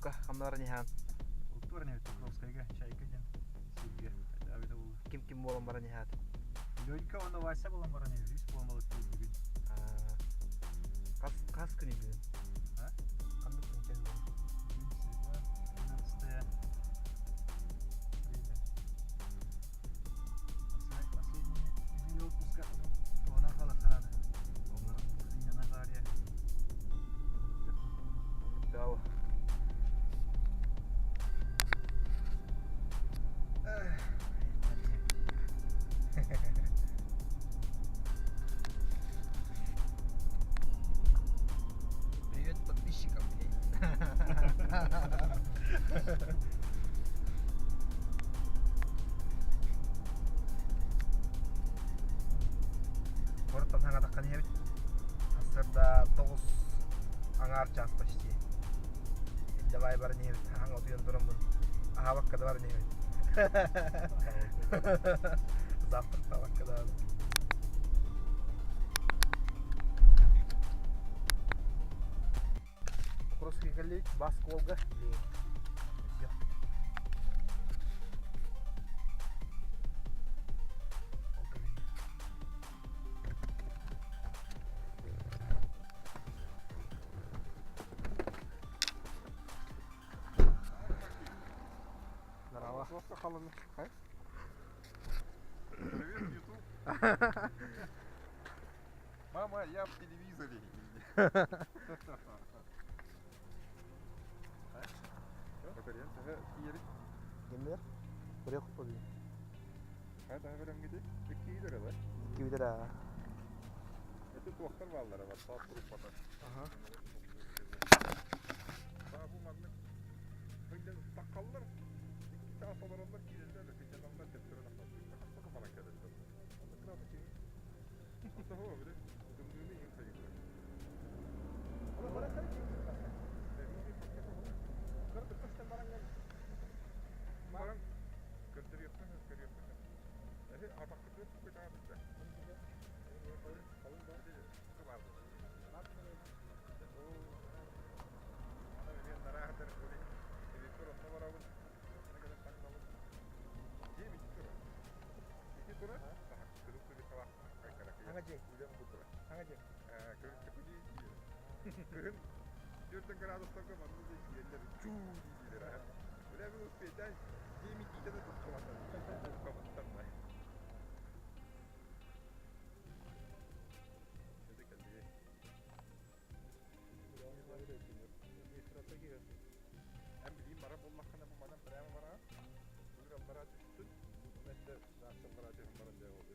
Покровска хамларын яхан. Октор не Покровскайга, Чайка ден. Сибге. Давида булу. Ким болан баран яхат. Лёнька оны Вася болан баран ел. Рис болан балы бүгін. Кас күні бүгін. А? Қанды күні кәз болан. Бүгін среда, 11 время. Последний неделя отпуска. Туғанан қалақтан ады. Сыйнана ғария. Дау. Привет подписчикам. Городтан саңа таққан ебіт. Асырда 9 аңар час почти. Давай бар не ебіт. Аңа отуян тұрамын. Аға баққада бар не ебіт. Завтрақта баққада бар. Покровский коллег, Баск Волга. Все. Здорово. Привет, YouTube. Мама, я в телевизоре. Kimler? Buraya kutlu değil. Hadi haberim gidi. İkiyidir hele. Gibidir ha. Öte doktor varlar var. Sağ kurup batar. Aha. Sağ bu magnet. Öyle takallar. İki saat olur onlar gelirler de geçen adamlar tepkiler atlar. Nasıl kafana gelirler. Onu kıramı ki. Hatta o bile. Dümdüğünü iyi sayılır. Ama bana karı çekti. Karı kaçtan bana geldi. Bana kırdır yaptın, kır yaptın. Evet, abaklı bir kutu daha bitti. Kalın daha değil. Kutu vardı. O ana bir narahatır öyle. Bir tur atma var abi. Ne kadar takmalı. İyi mi iki tur? İki tur. Daha kırıklı bir hava. Hangi? Uyan bu tur. Hangi? Kırıklı bir değil. Kırın. 4 grados takım anladın mı? Yerleri çuuu diyorlar ha. Öyle bir uspeyden yemin giyde de tutamadım. Kapattan da. Dedi kendine. Hem bileyim bana bollakına bu bana prema bana. Bugün onlara düştün. Bunu işte reaksiyonlara açayım bana diye oldu.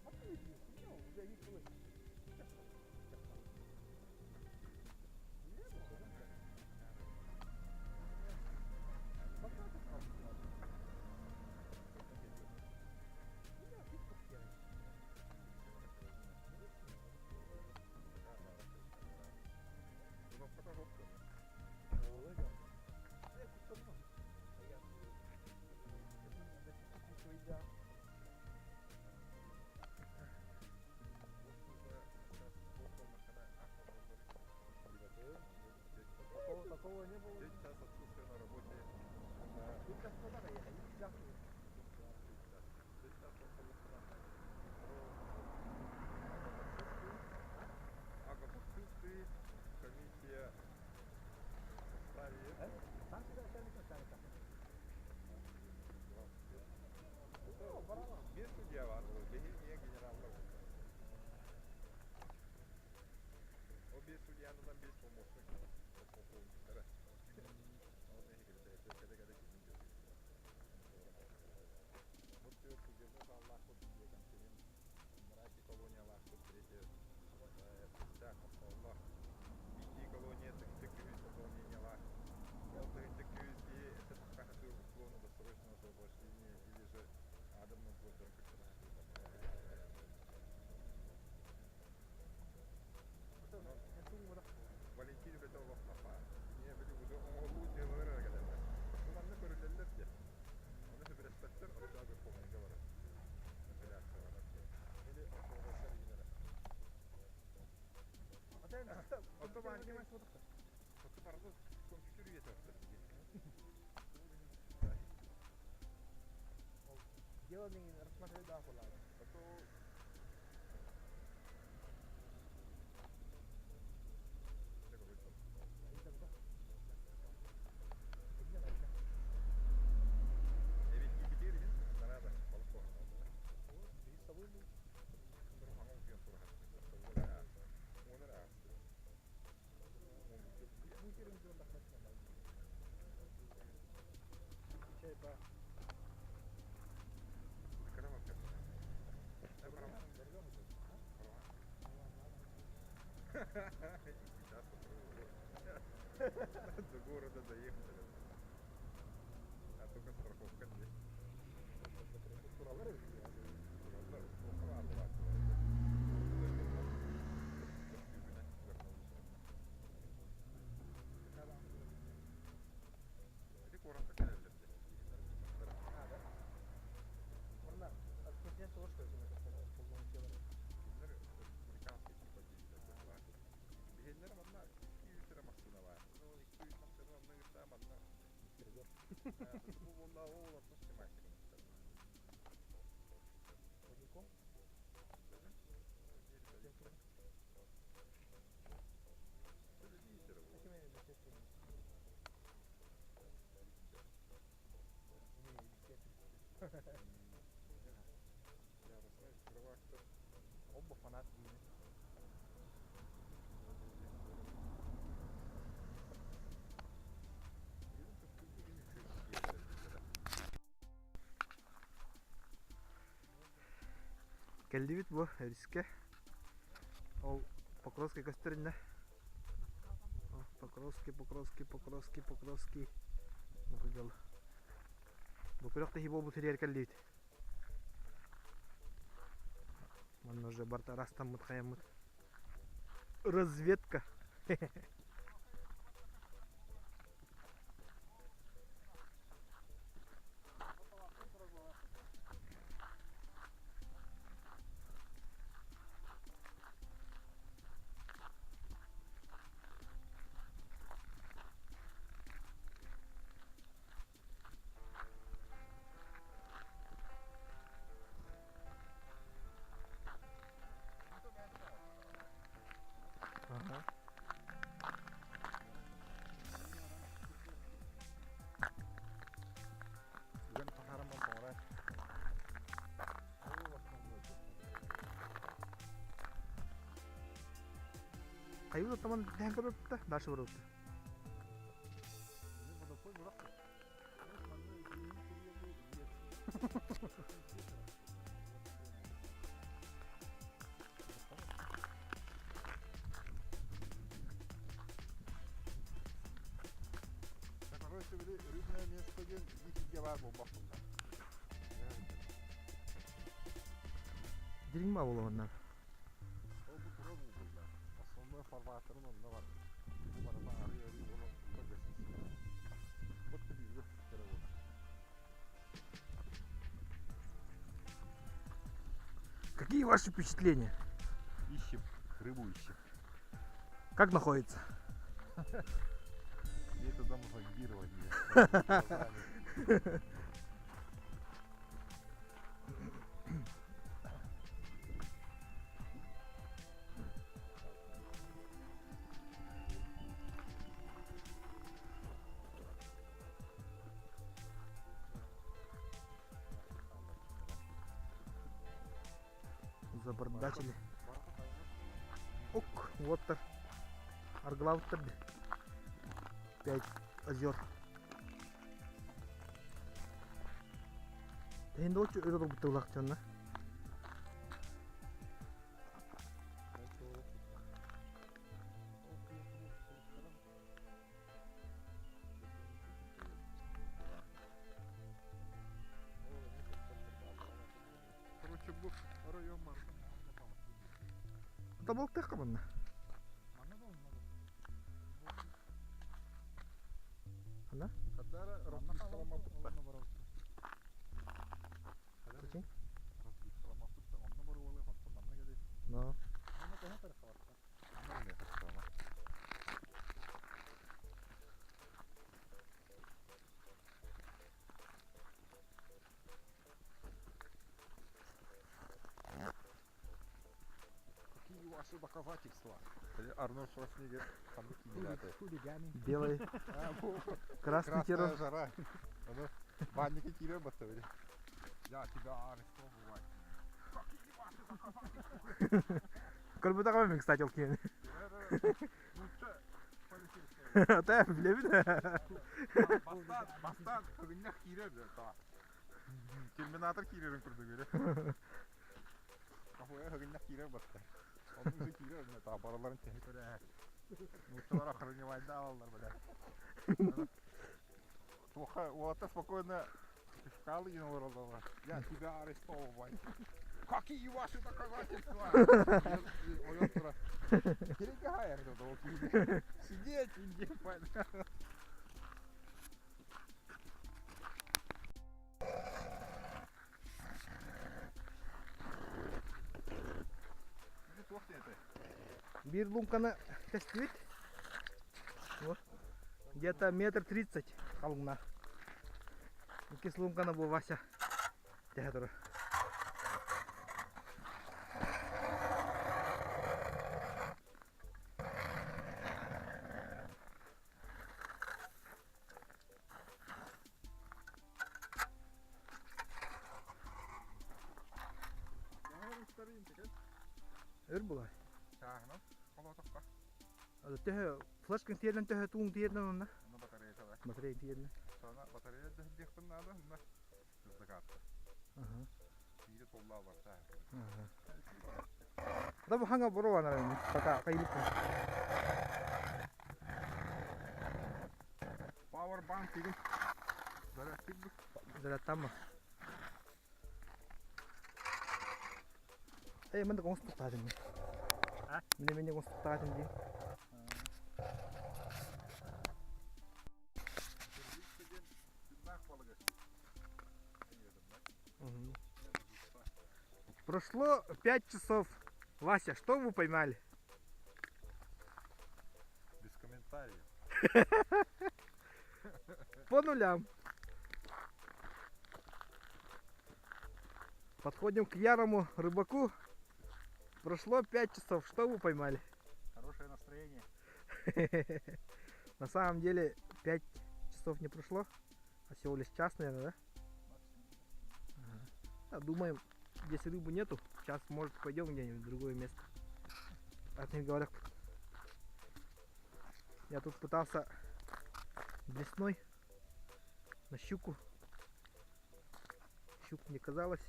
Nasıl ediyorsun ya? Güzel iyi kılıç. Такого не было. 10 час отсутствия на работе. Ты сейчас куда доехал? 10 час. 10 час он получил. Агробудстройстве комиссия составит. Там всегда начальник начальника. Bir судья var. Benim niye generaller var? O bir судьядан bir помощник. Валентин бетер вакыфа. Не биле уже оңолуу делер келет. Шуларны көрүлөлөр ди. Аны бир эспеттер ошого комунга барат. Реакция барат. Или ошого сер юнер. Ата Pardon, kompütür yeter. Делание рассмотреть да хула. А то evet gibidir ya. Bana da balık koyalım. Bir sabun mu? Bunları hangi uçuyan sonra hatta. Onlar ağası. Bu kirim zorunda kaçmadan. Şey bak. Kıramam kendini. Ne kıramam? Görüyor musun? Сейчас до города доехали. А только страховка здесь. Buraları Buralar okula aldılar. Dedik orası gelirler. Onlar aslında soğuş gözüne kadar kullanıyorlar. Bunlar американский типа дизель var. Diğerleri valla 200 lira maksimum var. O 200 maksimum ondan gösterem valla. Bu valla o olasın semakin. Ojiko? Böyle değildir bu. Peki benim bir sesim. Yarısına üstüne baktı. Oba fanat değil. Bizim Türkiye'de en yüksek yerler mesela. Geldi bit bu riske. Ол Покровский gösterinde. Покровский. Bakıcalı. Bu kırıkta hibo bu seriyer geldi bit. Man уже барта растам мытхаямыт. Разведка. Ага. Güzel kahraman sonra. Кайбір таман дәңгір өтті, дальше бір өтті. Короче, рыбное место где нифига var bomba bunlar. Dilin mi avulu onlar? O bu tura buldular. Aslında farvatların onda var. Bana arıyor onu burada göstersin. Вот ты видишь, что это. Какие ваши впечатления? Ищем, рыбу ищем. Как находится? Методом зондирования. Забордачили. Ок, вот так. Арглавтер. 5 озер. Енді очу өйрі бұтты ұлақ жонна. Короче, bu район var. Ата болып таққа бұнна. Ана? Kadara различалама бутта. Кучин? Различалама бутта. Онна бару олай хатта манна геде. Но. Онна кана тарха ватта. Онна не тарха. ваши доказательства. Арнольд Шварценеггер қандай киінеді? Белый, А, бұл красный красная террор. жара. Аны банники кире бата били. Я тебя арестовываю. Какие ваши доказательства? Как бы такой, кстати, окей. Ну что, полицейская. Да, білемін. Бастан көгіннен кире та. Терминатор кирерін күрді көре. Кafaya kөгіннен кире бата. Onun üzü kire ne ta paraların tehdit öyle. Мучалар охраневать алалар, бля. Плохо, вот это спокойно искали и наворовала. Я тебя арестовываю. Какие ваши доказательства? Перегай, это сидеть, иди, понятно. Bir лумканы тестовать. Вот. Где-то 1,30 м қалыңына. Икес лумканы бұл Вася. Тәе тұры. Өр бұлай. Шағынан, қолатыққа. Тәе флешкан тиерлен тәе туң тиерлен онна. Оны батарея çalar. Батарея тиерлен. Sonra bataryaya dehbektin nada, onda hızlı attı. Biri tolla var ta. Да бұл ханға бұру ана пока қайылып. Power bank деген. Зарядтик бұл. Зарядтан мı? Менде қоңыз тұқтадым мен. А? Менде қоңыз тұқтадым дейм. Прошло 5 часов. Вася, что вы поймали? Без комментариев. По нулям. Подходим к ярому рыбаку. Прошло 5 часов. Что вы поймали? Хорошее настроение. На самом деле 5 часов не прошло, а всего лишь час, наверное, да? Да, думаем, если рыбы нету, сейчас может пойдем где-нибудь в другое место. От них говорят, я тут пытался блесной на щуку. Щук не казалось.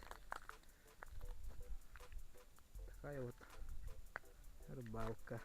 Такая вот рыбалка.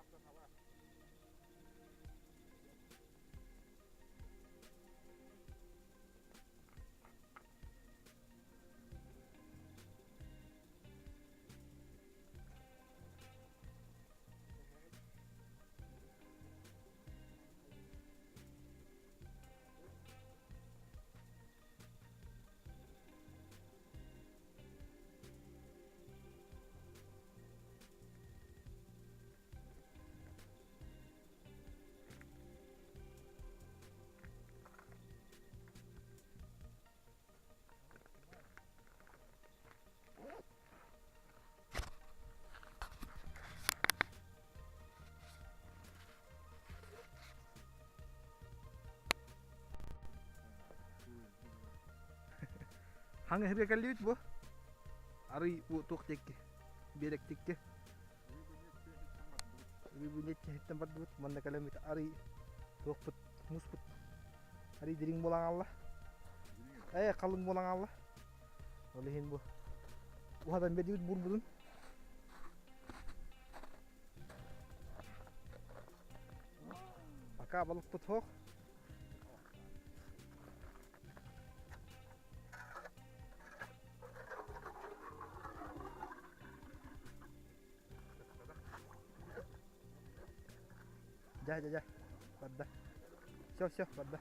Ağamdan hava. Hanga hirga kalliwit bo. Ari utuk tekke. Birak tekke. Ribu nyetche hitam badut manda kalamit ari tukput musput. Ari diring bolang Allah. Kalung bolang Allah. Olehin bo. Uhadan bediwit burbudun. Aka balık put hok. Ja. Badda. Shoh badda.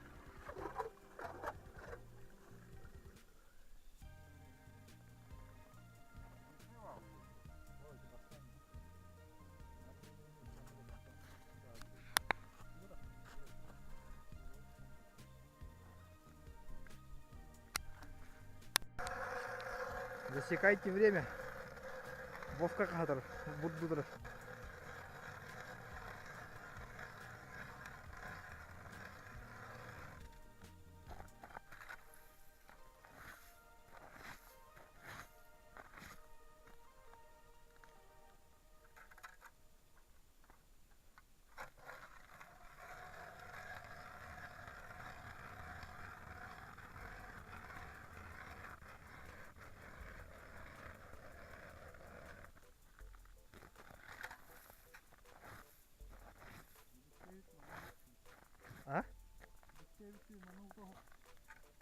Засекайте время. Вовка кадр. Будбудр. А?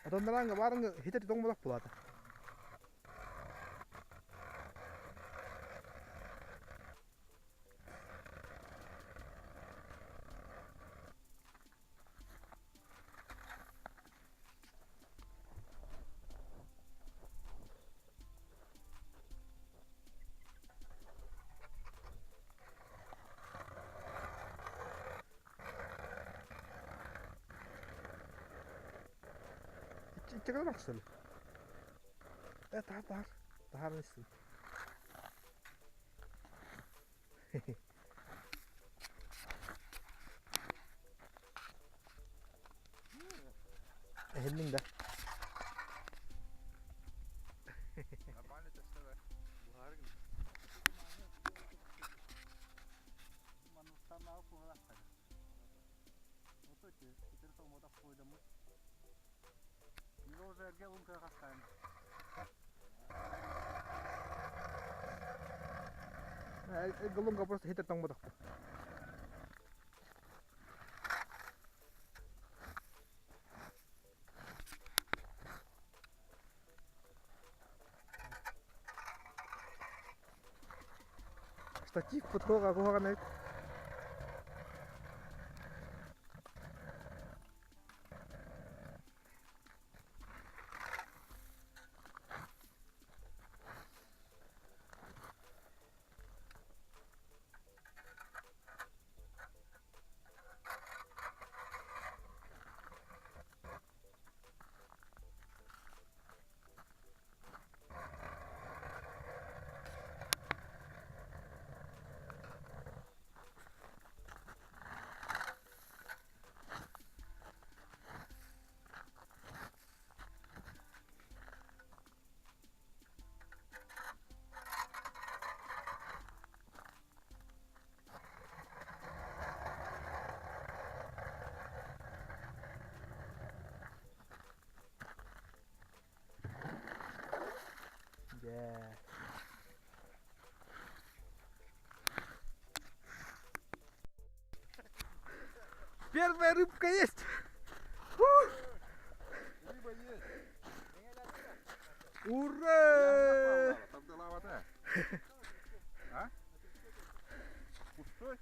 Адамдарга барыңы хитер тоңболак болот. Чекай бак что ли? Тахар несин. Хеллин да. Нормально тестове. Гарно. Манустан алып калат. Ототе, теперь то мода койдумуз. Его уже где лунка раскаем. Голунга просто хитер тоңбодок. Штатив подхога кугана. Первая рыбка есть. Рыба есть. Ура! Там была вода. А? Пустой?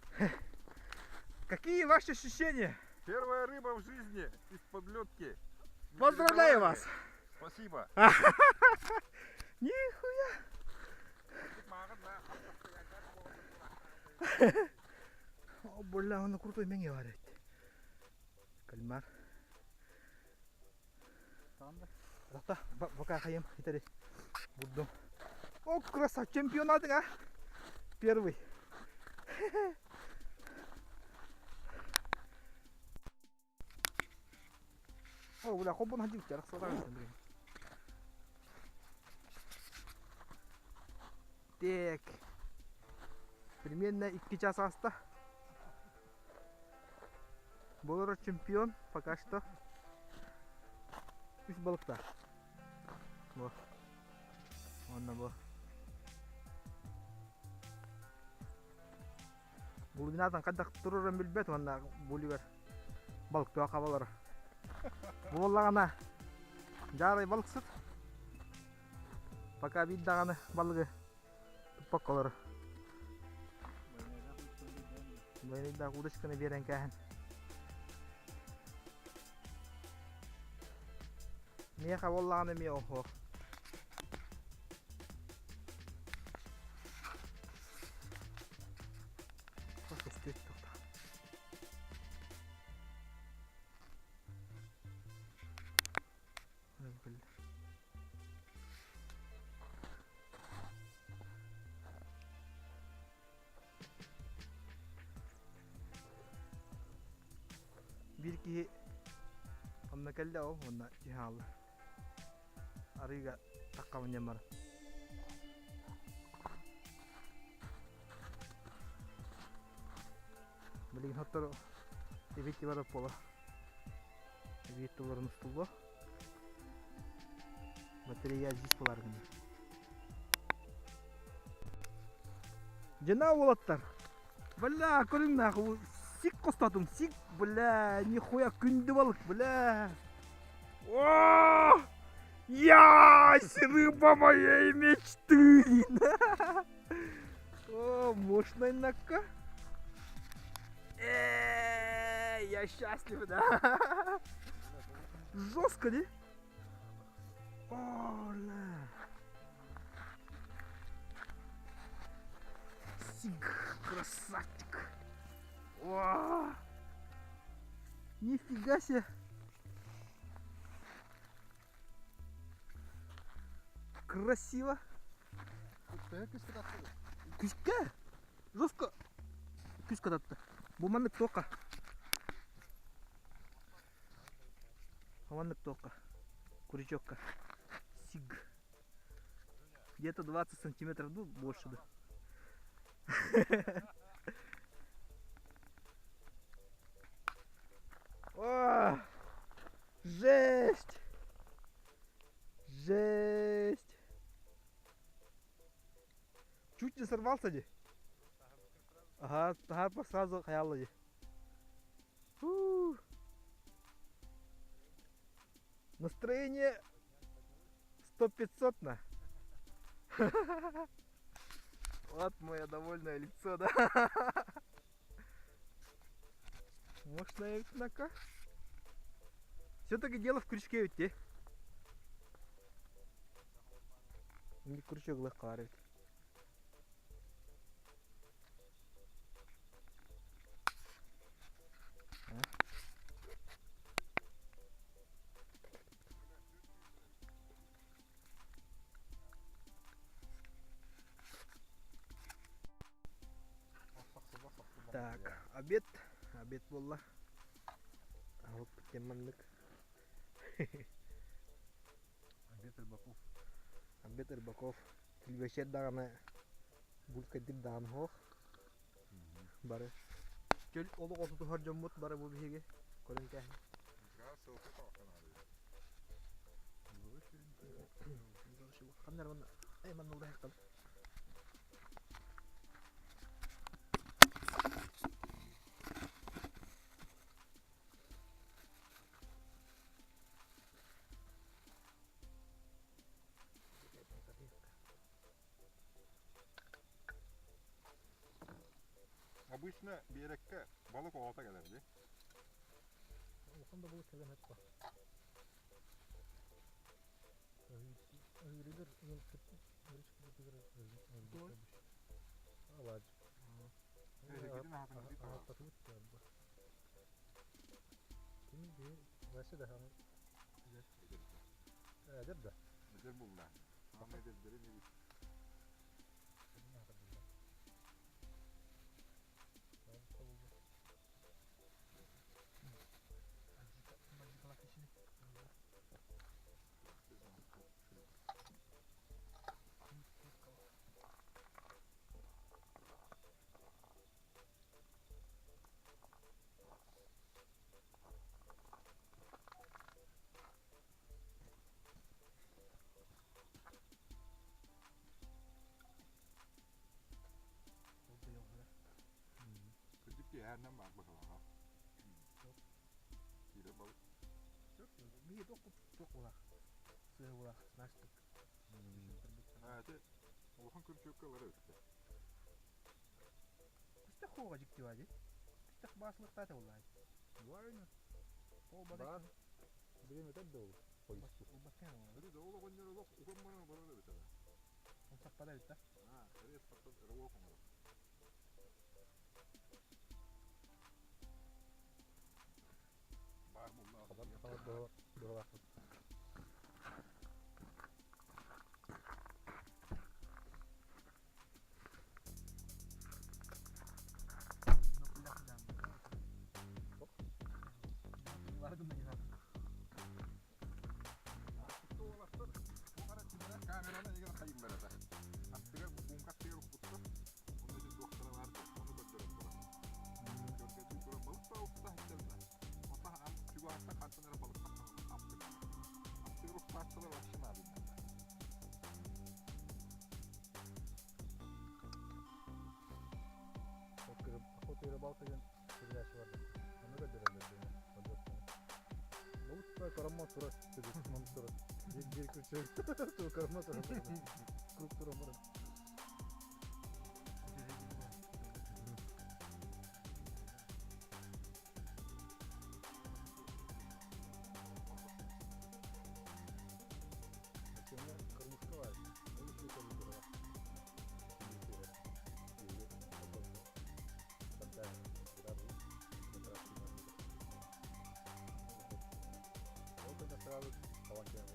Какие ваши ощущения? Первая рыба в жизни из подлетки. Не Поздравляю переживайте. вас. Спасибо. Нихуя. О, бля, он крутой меня варит. Кальмар. Да, пока хаем, итали. Буду. О, красавчик, чемпионат, а? Первый. О, бля, хоббон 하지 잘했어, 잘했어. Так. Примерно 2 часа осталось. Болор чемпион пока что. Үч балыкта. Во. Онна бо. Бул бинатан кадак турурун билбет, онна булибер. Балык туа кабалар. Боллагана. Жарый балыксыз. Пока биддаганы балыгы тупак калар. Байда удочканы берен кәһен. Меха боллаганы ме охо. Просто стоит тут. Bir ki amma kalla o onna jihal ariga takkaman yamar Блин, хаттар эбекке барып бола. Эбекте барып стулба. Батарея здесь болар гына. Жана болаттар. Бля, көрүңнөр бул сик костадым, сик, бля, нихуя күндү балык, бля. О! Ясь, рыба моей мечты! О, мощная нака. Я счастлив, да? Жестко, не? О, ля. Сик, красавчик. О! Нифига себе. Красиво. Күшкә? Жестко. Күшкә татты. Буманлык тока. Хаванлык тока. Крючокка. Сиг. Где-то 20 сантиметров, ну больше, да. О, жесть! Жесть! Чуть не сорвался, не? Ага, ага, сразу хаяло, не? Настроение 100-500 на. Вот мое довольное лицо, да? Мощная витнака. Все-таки дело в крючке ведь, не крючок легко. Так, обед болла. Алып кеткенмандык. Обед рыбаков. Обед рыбаков. Тилбешер дагана булка дип дан хох. Бары. Чөл олук оту тухар жоммут бары бу бихиге. Көрүнкә. Хандар мына эйман улда хаккан. обычно берекке balık oğata gelirdi. Oqanda bu kelgen hep var. Öğredir, Alacı. Neyse gidin hatın gidin tamam. Şimdi verse de hani eder de. Nedir bu lan? Ama edirleri ne bileyim. Küçük bir yerden bak bakalım ha. Gide balık. Bir dokup çok uğrak. Sığ uğrak, naçtık. Ha şey. Oğlan kırçık kalır ötse. Kışta koğa ciddi vacı. Kışta basılıkta da olay. Var mı? O Var. badak. Birim öter de olur. O bakyan o. Hadi de oğlan onlar oğlan ukan bana bana da bitene. O sappada bitti. Ha, evet sapta roğu kumara. Var mı Allah? Kadar doğru. Doğru. Vardım ben zaten. Tuttu oğlaklar. O kadar tümene kamerana ilgili kayın böyle de. Attıgar bu bunkat diye tuttu. Onun için doktora vardı. Onu götürüyorum buna. Görgeci duran balık da usta hissetme. Ota am çubuğu atsa kartınlara balık atmalı. Attık. Attıgar usta atsalar akşam abi. Охота балкаген передача vardı. Onu da görebilirdim. Balık da karanma tura. Çocuk tura. Bir kırçı. Tu karanma tura. Krup tura mı? Kırmızı var. Onu şu kırmızı var. Selalu kawan yang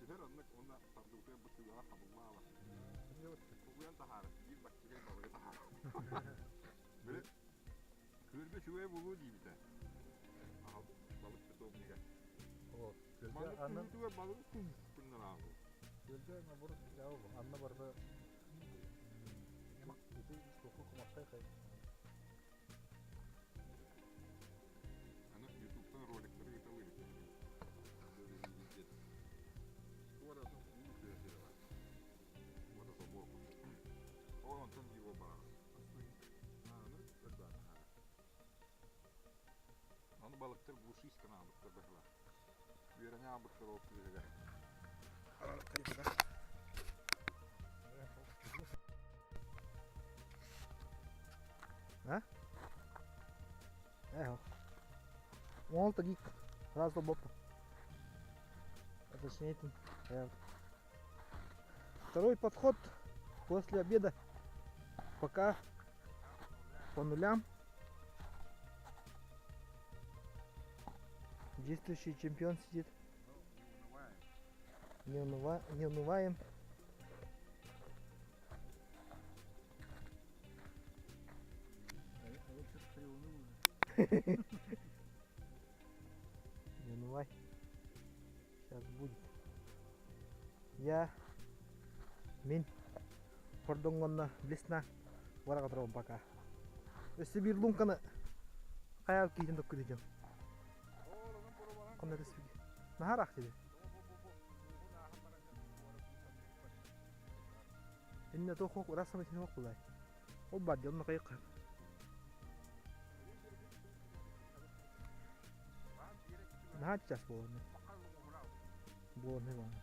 Her anlık ona sardıkları bu suya kabulmağla. Bu yan taharı, bir bakçıya balığı taharı. Böyle kırgı şuraya bulur gibi de. Aha balık da doğum yine. o Balık annem kuyruğu balık bundan abi. gölge ama burası ya bu anne barda itu koku kumaktay kay. Ana YouTube'dan rolikleri yıkılıyor. Bu arada bu süresi var. Bu arada bu okul. O ondan gibi o bana. Anı ödden. Onu balıktır bu şu iskan almıştır bakla. Bir yere ne almıştır o kuyruğu. Ha? Evo. Молта гик. Разно бопа. Это снятен. Второй подход после обеда. Пока по нулям. Действующий чемпион сидит. Не унываем. Не унывай. Сейчас будет. Я Мин Кордонгонна Блесна. Пока. Өсі bir лунканы қаяп кейден доп күдейдем. Қондар өсі бір. Нахар ақ деді. Инне тоқ расамы сені оқ бұлай. Ол бар де, оны қайық. Нахар час болуны. Болуны бар.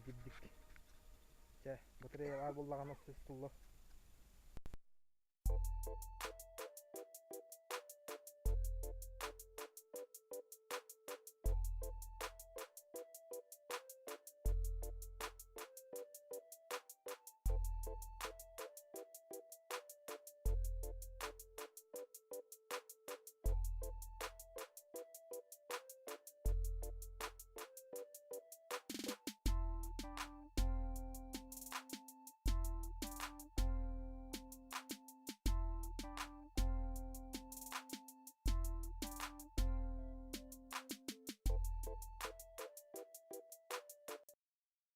Gittik. Батарея var боллаған осы стулы.